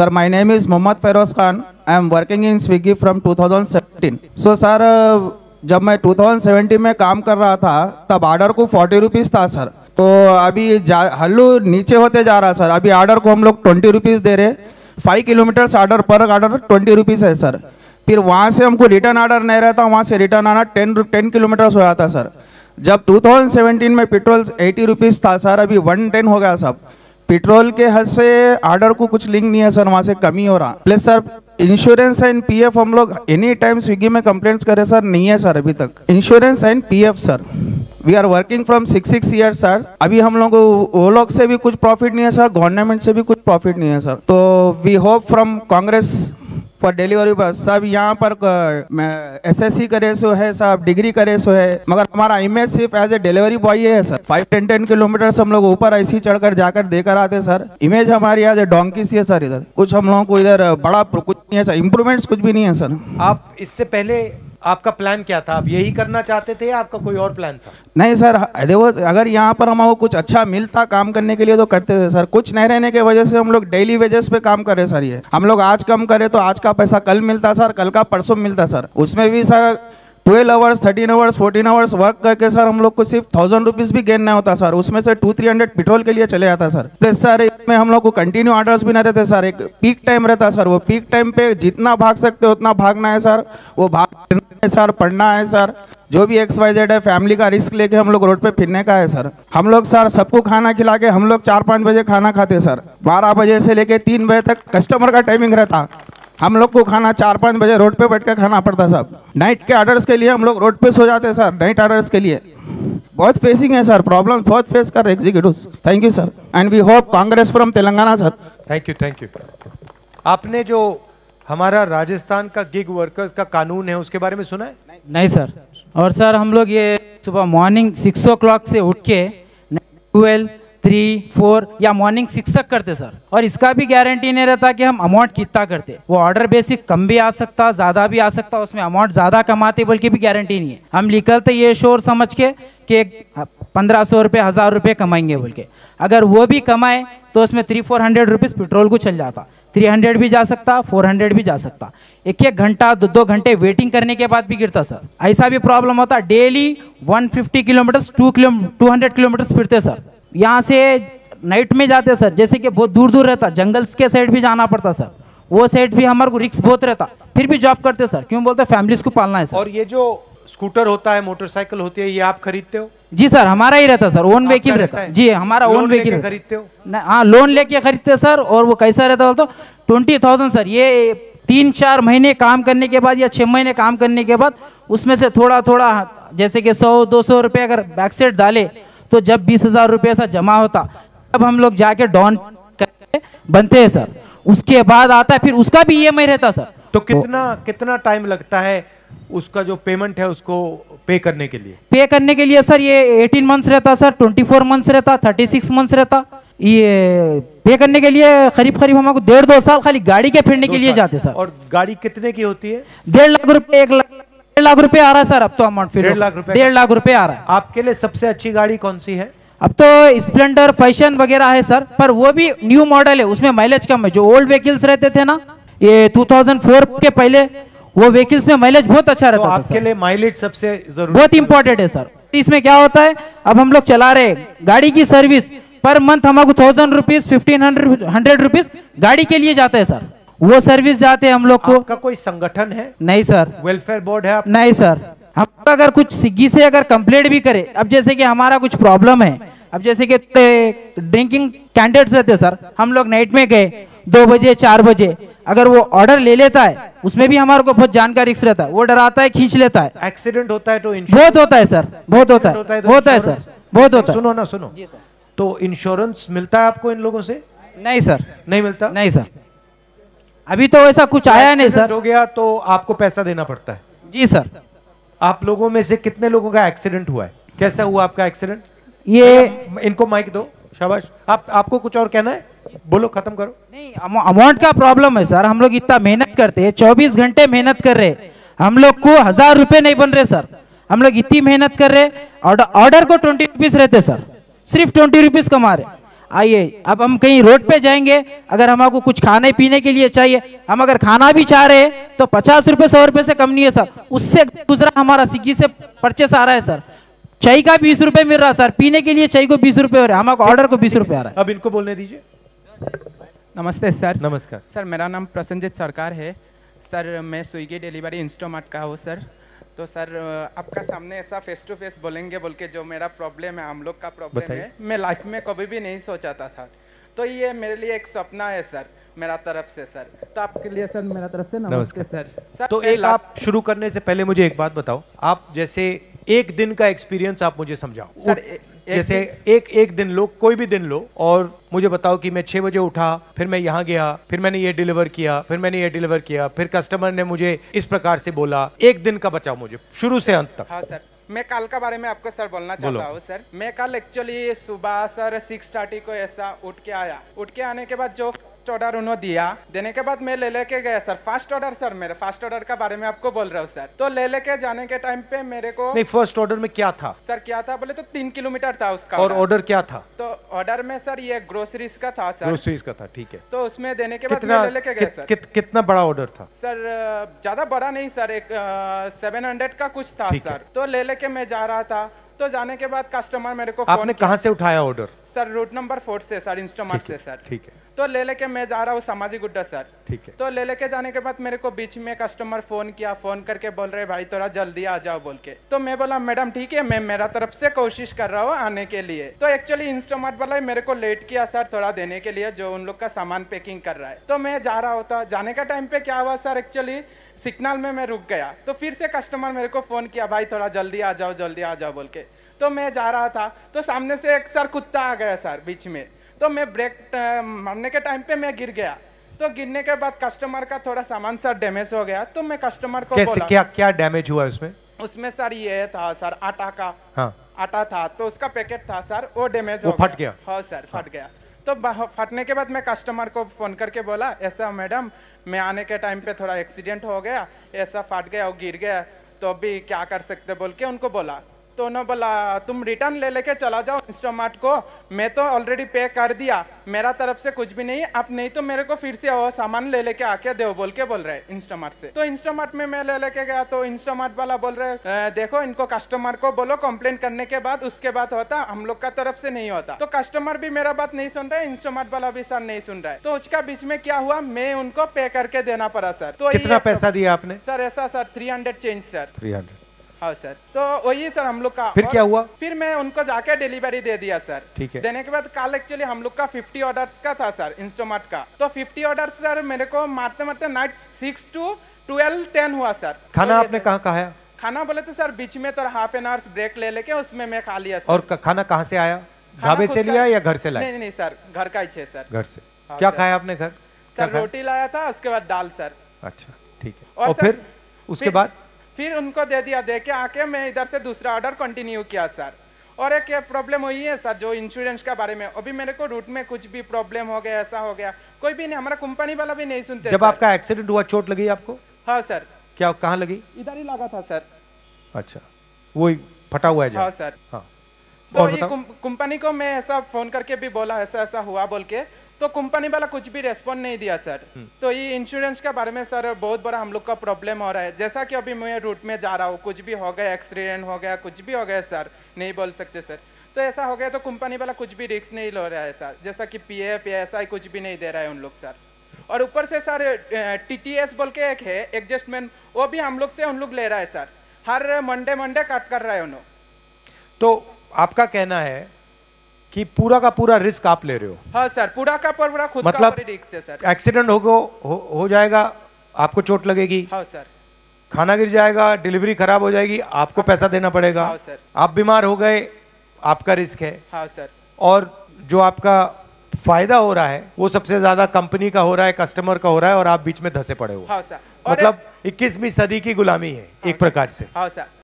Sir, my name is Mohammad Feroz Khan. I am working in Swiggy from 2017. So sir, जब मैं 2017 में काम कर रहा था तब ऑर्डर को 40 रुपीज़ था सर। तो अभी हल्लू नीचे होते जा रहा सर। अभी ऑर्डर को हम लोग 20 रुपीज़ दे रहे। 5 किलोमीटर्स ऑर्डर पर ऑर्डर 20 रुपीज़ है सर। फिर वहाँ से हमको रिटर्न ऑर्डर नहीं रहता, वहाँ से रिटर्न आना 10 किलोमीटर्स हो जाता सर। जब 2017 में पेट्रोल 80 रुपीज़ था सर, अभी 110 हो गया सब। पेट्रोल के हद से ऑर्डर को कुछ लिंक नहीं है सर, वहाँ से कमी हो रहा। Plus sir insurance and PF हम लोग एनी टाइम स्विगी में कंप्लेंट्स करें सर, नहीं है सर अभी तक insurance and PF sir. We are working from 6 years sir. अभी हम लोग वो लोग से भी कुछ प्रॉफिट नहीं है सर, गवर्नमेंट से भी कुछ प्रॉफिट नहीं है सर। तो we hope from Congress for delivery बस। सब यहाँ पर SSC करे सो है, सब डिग्री करे सो है, मगर हमारा इमेज सिर्फ एज ए डिलीवरी बॉय है सर। 5-10 किलोमीटर हम लोग ऊपर ऐसे ही चढ़कर जाकर देकर आते सर। इमेज हमारी एज ए डोंकी सी है सर। इधर कुछ हम लोगों को इधर बड़ा कुछ नहीं है सर, इम्प्रूवमेंट्स कुछ भी नहीं है सर। आप इससे पहले आपका प्लान क्या था? आप यही करना चाहते थे या आपका कोई और प्लान था? नहीं सर, देखो अगर यहाँ पर हमको कुछ अच्छा मिलता काम करने के लिए तो करते थे सर। कुछ नहीं रहने की वजह से हम लोग डेली वेजेस पे काम कर रहे सर। ये हम लोग आज कम करें तो आज का पैसा कल मिलता सर, कल का परसों मिलता सर। उसमें भी sir 12 hours 13 hours 14 hours work करके सर हम लोग को सिर्फ 1000 रुपीज़ भी गेन नहीं होता सर। उसमें से 200-300 पेट्रोल के लिए चले जाता सर। प्लस सर इसमें हम लोग को कंटिन्यू ऑर्डर्स भी नहीं रहते सर। एक पीक टाइम रहता सर, वो पीक टाइम पे जितना भाग सकते हो उतना भागना है सर। वो भागना है सर, पढ़ना है सर, जो भी XYZ है, फैमिली का रिस्क लेके हम लोग रोड पे फिरने का है सर। हम लोग सर सबको खाना खिला के हम लोग 4-5 बजे खाना खाते सर। 12 बजे से लेके 3 बजे तक कस्टमर का टाइमिंग रहता। हम लोग को खाना 4-5 बजे रोड पे बैठ कर खाना पड़ता सब। नाइट के ऑर्डर्स के लिए हम लोग रोड पे सो जाते सर। नाइट ऑर्डर्स के लिए बहुत फेसिंग है सर, प्रॉब्लम बहुत फेस कर रहे executives. Thank you sir and we hope Congress from Telangana sir. Thank you. आपने जो हमारा राजस्थान का गिग वर्कर्स का कानून है उसके बारे में सुना है? नहीं सर। और सर हम लोग ये सुबह मॉर्निंग 6 o'clock से उठ के 12, 3, 4 या मॉर्निंग 6 तक करते सर। और इसका भी गारंटी नहीं रहता कि हम अमाउंट कितना करते। वो ऑर्डर बेसिक कम भी आ सकता, ज़्यादा भी आ सकता, उसमें अमाउंट ज़्यादा कमाते बोल के भी गारंटी नहीं है। हम निकलते ये शोर समझ के कि 1500 रुपये 1000 रुपये कमाएंगे बोल के। अगर वो भी कमाए तो उसमें 300-400 रुपीज़ पेट्रोल को चल जाता। 300 भी जा सकता, 400 भी जा सकता। 1-1 घंटा 2-2 घंटे वेटिंग करने के बाद भी गिरता सर। ऐसा भी प्रॉब्लम होता। डेली 150 किलोमीटर्स 200 किलोमीटर्स फिरते सर। यहाँ से नाइट में जाते सर, जैसे कि बहुत दूर दूर रहता, जंगल्स के साइड भी जाना पड़ता सर। वो साइड भी हमारे को रिस्क बहुत रहता, फिर भी जॉब करते सर। क्यों बोलते? फैमिलीज को पालना है सर। और ये जो स्कूटर होता है, मोटरसाइकिल होती है, ये आप खरीदते हो? जी सर, हमारा ही रहता सर, ओन व्हीकल रहता है जी, हमारा ओन व्हीकल खरीदते हो? हाँ, लोन लेके खरीदते सर। और वो कैसा रहता बोलते 20,000 सर। ये 3-4 महीने काम करने के बाद या 6 महीने काम करने के बाद उसमें से थोड़ा थोड़ा जैसे कि 100-200 रुपये अगर बैक सेट डाले तो जब 20,000 रुपये ऐसा जमा होता तब हम लोग जाके डॉन करके बनते हैं सर। उसके बाद आता है फिर उसका भी EMI रहता सर। तो कितना टाइम लगता है उसका जो पेमेंट है उसको पे करने के लिए? पे करने के लिए सर ये 18 मंथ्स रहता सर, 24 मंथ्स रहता, 36 मंथ्स रहता। ये पे करने के लिए करीब हमको 1.5-2 साल खाली गाड़ी के फिरने के लिए जाते सर। और गाड़ी कितने की होती है? 1.5 लाख रुपए 1 लाख रुपए आ रहा है सर अब तो अमाउंट। फिर 1.5 लाख रुपए आ रहा है। आपके लिए सबसे अच्छी गाड़ी कौन सी है? अब तो स्प्लेंडर फैशन वगैरह है सर, पर वो भी न्यू मॉडल है, उसमें माइलेज कम है। जो ओल्ड व्हीकल्स रहते थे ना, ये 2004 के पहले, वो व्हीकल्स में माइलेज बहुत अच्छा रहता था। आपके लिए माइलेज सबसे जरूरी, बहुत इंपॉर्टेंट है सर। इसमें क्या होता है, अब हम लोग चला रहे गाड़ी की सर्विस पर मंथ हमको 1000 रुपीज 1500 रुपीज गाड़ी के लिए जाते हैं सर। वो सर्विस जाते हैं हम लोग को। आपका कोई संगठन है? नहीं सर। वेलफेयर बोर्ड है? नहीं सर। हम अगर कुछ स्विगी से अगर कंप्लेंट भी करें, अब जैसे कि हमारा कुछ प्रॉब्लम है, अब जैसे कि ड्रिंकिंग कैंडिडेट्स रहते सर, हम लोग नाइट में गए 2 बजे 4 बजे, अगर वो ऑर्डर ले लेता है उसमें भी हमारे को बहुत जान का रिस्क रहता है। वो डराता है, खींच लेता है। एक्सीडेंट होता है तो बहुत होता है सर, बहुत होता है, होता है सर, बहुत होता है। सुनो ना, सुनो, तो इंश्योरेंस मिलता है आपको इन लोगों से? नहीं सर। नहीं मिलता? नहीं सर, अभी तो ऐसा कुछ आया नहीं सर। हो गया तो आपको पैसा देना पड़ता है? जी सर। आप लोगों में से कितने लोगों का एक्सीडेंट हुआ है? कैसा हुआ आपका एक्सीडेंट? ये इनको माइक दो, शाबाश। आपको कुछ और कहना है? बोलो, खत्म करो। नहीं, अमाउंट का प्रॉब्लम है सर। हम लोग इतना मेहनत करते हैं, 24 घंटे मेहनत कर रहे, हम लोग को 1000 रुपए नहीं बन रहे सर। हम लोग इतनी मेहनत कर रहे, ऑर्डर को 20 रुपीज रहते सर, सिर्फ 20 रुपीज कमा रहे। आइए अब हम कहीं रोड पे जाएंगे, अगर हमको कुछ खाने पीने के लिए चाहिए, हम अगर खाना भी चाह रहे हैं तो 50 रुपये 100 रुपये से कम नहीं है सर। उससे दूसरा हमारा स्विगी से परचेस आ रहा है सर, चाय का 20 रुपये मिल रहा है सर, पीने के लिए चाय को 20 रुपये हो रहा है, हमारे ऑर्डर को 20 रुपये आ रहा है। अब इनको बोलने दीजिए। नमस्ते सर। नमस्कार सर, मेरा नाम प्रसन्नजीत सरकार है सर, मैं स्विगी डिलीवरी इंस्टोमार्ट का हूँ सर। तो सर आपका सामने ऐसा फेस टू फेस बोलेंगे बोल के जो मेरा प्रॉब्लम है, हम लोग का प्रॉब्लम है, मैं लाइफ में कभी भी नहीं सोचा था। तो ये मेरे लिए एक सपना है सर, मेरा तरफ से सर। तो आपके लिए सर मेरा तरफ से नमस्ते सर। तो एक आप शुरू करने से पहले मुझे एक बात बताओ, आप जैसे एक दिन का एक्सपीरियंस आप मुझे समझाओ सर। जैसे एक दिन लो, कोई भी दिन लो, और मुझे बताओ कि मैं 6 बजे उठा, फिर मैं यहाँ गया, फिर मैंने ये डिलीवर किया, फिर मैंने ये डिलीवर किया, फिर कस्टमर ने मुझे इस प्रकार से बोला। एक दिन का बचाओ मुझे शुरू से अंत तक। हाँ सर, मैं कल का बारे में आपको सर बोलना चाहता हूँ सर। मैं कल एक्चुअली सुबह सर 6:30 को ऐसा उठ के आया। उठ के आने के बाद जो ऑर्डर उन्होंने दिया, देने के बाद मैं ले लेके गया सर। फास्ट ऑर्डर सर, मेरे फास्ट ऑर्डर का बारे में आपको बोल रहा हूँ सर। तो ले लेके जाने के टाइम पे मेरे को नहीं, फर्स्ट ऑर्डर में क्या था सर? क्या था बोले तो 3 किलोमीटर था उसका। और ऑर्डर क्या था? तो ऑर्डर में सर ये ग्रोसरीज का था सर। ग्रोसरीज का था, ठीक है। तो उसमें देने के बाद मैं ले लेके गया सर। कितना बड़ा ऑर्डर था सर? ज्यादा बड़ा नहीं सर, एक 700 का कुछ था सर। तो ले लेके मैं जा रहा था। तो जाने के बाद कस्टमर मेरे को आपने कहाँ से उठाया ऑर्डर? सर रूट नंबर 4 से सर, इंस्टोमार्ट से सर। ठीक है। तो ले लेके मैं जा रहा हूँ सामाजिक गुड्डा सर। ठीक है। तो ले लेके जाने के बाद मेरे को बीच में कस्टमर फोन किया, फोन करके बोल रहे भाई थोड़ा जल्दी आ जाओ बोल के। तो मैं बोला मैडम ठीक है, मैं मेरा तरफ से कोशिश कर रहा हूँ आने के लिए। तो एक्चुअली इंस्टोमार्ट वाला ही मेरे को लेट किया सर थोड़ा देने के लिए, जो उन लोग का सामान पैकिंग कर रहा है। तो मैं जा रहा होता, जाने का टाइम पे क्या हुआ सर, एक्चुअली सिग्नल में मैं रुक गया। तो फिर से कस्टमर मेरे को फोन किया भाई थोड़ा जल्दी आ जाओ, जल्दी आ जाओ बोल के। तो मैं जा रहा था तो सामने से एक सर कुत्ता आ गया सर बीच में। तो मैं ब्रेक मारने के टाइम पे मैं गिर गया। तो गिरने के बाद कस्टमर का थोड़ा सामान सर डैमेज हो गया। तो मैं कस्टमर को कैसे, बोला क्या डैमेज हुआ उसमें? उसमें सर ये था सर आटा का। हाँ। आटा था तो उसका पैकेट था सर, वो डैमेज हो फट गया। हाँ सर, फट गया। तो फटने के बाद मैं कस्टमर को फोन करके बोला ऐसा मैडम मैं आने के टाइम पे थोड़ा एक्सीडेंट हो गया, ऐसा फट गया और गिर गया, तो अभी क्या कर सकते बोल के उनको बोला। तो उन्होंने बोला तुम रिटर्न ले लेके चला जाओ इंस्टोमार्ट को, मैं तो ऑलरेडी पे कर दिया, मेरा तरफ से कुछ भी नहीं, आप नहीं तो मेरे को फिर से वो सामान ले लेके आके दो बोल के बोल रहे हैं इंस्टोमार्ट से। तो इंस्टोमार्ट में मैं ले लेके गया तो इंस्टोमार्ट वाला बोल रहे देखो इनको कस्टमर को बोलो कंप्लेंट करने के बाद उसके बाद होता, हम लोग का तरफ से नहीं होता। तो कस्टमर भी मेरा बात नहीं सुन रहे, इंस्टोमार्ट वाला भी सर नहीं सुन रहा है। तो उसका बीच में क्या हुआ, मैं उनको पे करके देना पड़ा सर। तो कितना पैसा दिया आपने? सर ऐसा सर 300 चेंज सर। 300। हाँ सर। तो वही सर हम लोग का। फिर क्या हुआ? फिर मैं उनको जाके डिलीवरी दे दिया सर। ठीक है। देने के बाद कल एक्चुअली हम लोग का 50 ऑर्डर्स का था सर इंस्टोमार्ट का। तो 50 ऑर्डर्स सर मेरे को मारते मारते नाइट 6 to 12-10 हुआ सर। खाना आपने कहाँ खाया? खाना बोले तो सर बीच में तो हाफ एन आवर्स ब्रेक ले लेके उसमें मैं खा लिया सर। और खाना कहाँ से आया? ढाबे से लिया या घर से लाया? नहीं नहीं सर, घर का ही है सर। घर से। क्या खाया आपने घर? सर रोटी लाया था, उसके बाद दाल सर। अच्छा ठीक है। और फिर उसके बाद फिर उनको दे दिया, दे के आके मैं इधर से दूसरा ऑर्डर कंटिन्यू किया सर। और एक प्रॉब्लम हुई है सर जो इंश्योरेंस का बारे में, अभी मेरे को रूट में कुछ भी प्रॉब्लम हो गया, ऐसा हो गया, कोई भी नहीं, हमारा कंपनी वाला भी नहीं सुनते। जब आपका एक्सीडेंट हुआ चोट लगी आपको? हाँ सर। क्या, कहाँ लगी? इधर ही लगा था सर। अच्छा, वही फटा हुआ है? हाँ सर। हाँ। तो ये कंपनी को मैं ऐसा फोन करके भी बोला ऐसा ऐसा हुआ बोल के, तो कंपनी वाला कुछ भी रेस्पॉन्ड नहीं दिया सर। तो ये इंश्योरेंस के बारे में सर बहुत बड़ा हम लोग का प्रॉब्लम हो रहा है। जैसा कि अभी मैं रूट में जा रहा हूँ, कुछ भी हो गया, एक्सीडेंट हो गया, कुछ भी हो गया सर, नहीं बोल सकते सर। तो ऐसा हो गया तो कंपनी वाला कुछ भी रिस्क नहीं ले रहा है सर, जैसा कि PF या ऐसा ही कुछ भी नहीं दे रहा है उन लोग सर। और ऊपर से सर TTS बोल के एक है एडजस्टमेंट, वो भी हम लोग से उन लोग ले रहा है सर, हर मंडे कट कर रहा है उन्होंने। तो आपका कहना है कि पूरा का पूरा रिस्क आप ले रहे हो? हाँ सर, पूरा का पूरा खुद मतलब का रिस्क है सर। एक्सीडेंट हो जाएगा, आपको चोट लगेगी। हाँ सर। खाना गिर जाएगा, डिलीवरी खराब हो जाएगी, आपको पैसा देना पड़ेगा। हाँ सर। आप बीमार हो गए, आपका रिस्क है। हाँ सर। और जो आपका फायदा हो रहा है वो सबसे ज्यादा कंपनी का हो रहा है, कस्टमर का हो रहा है, और आप बीच में धंसे पड़े हो। हाँ सर। मतलब 21वीं सदी की गुलामी है एक प्रकार से। हाँ सर।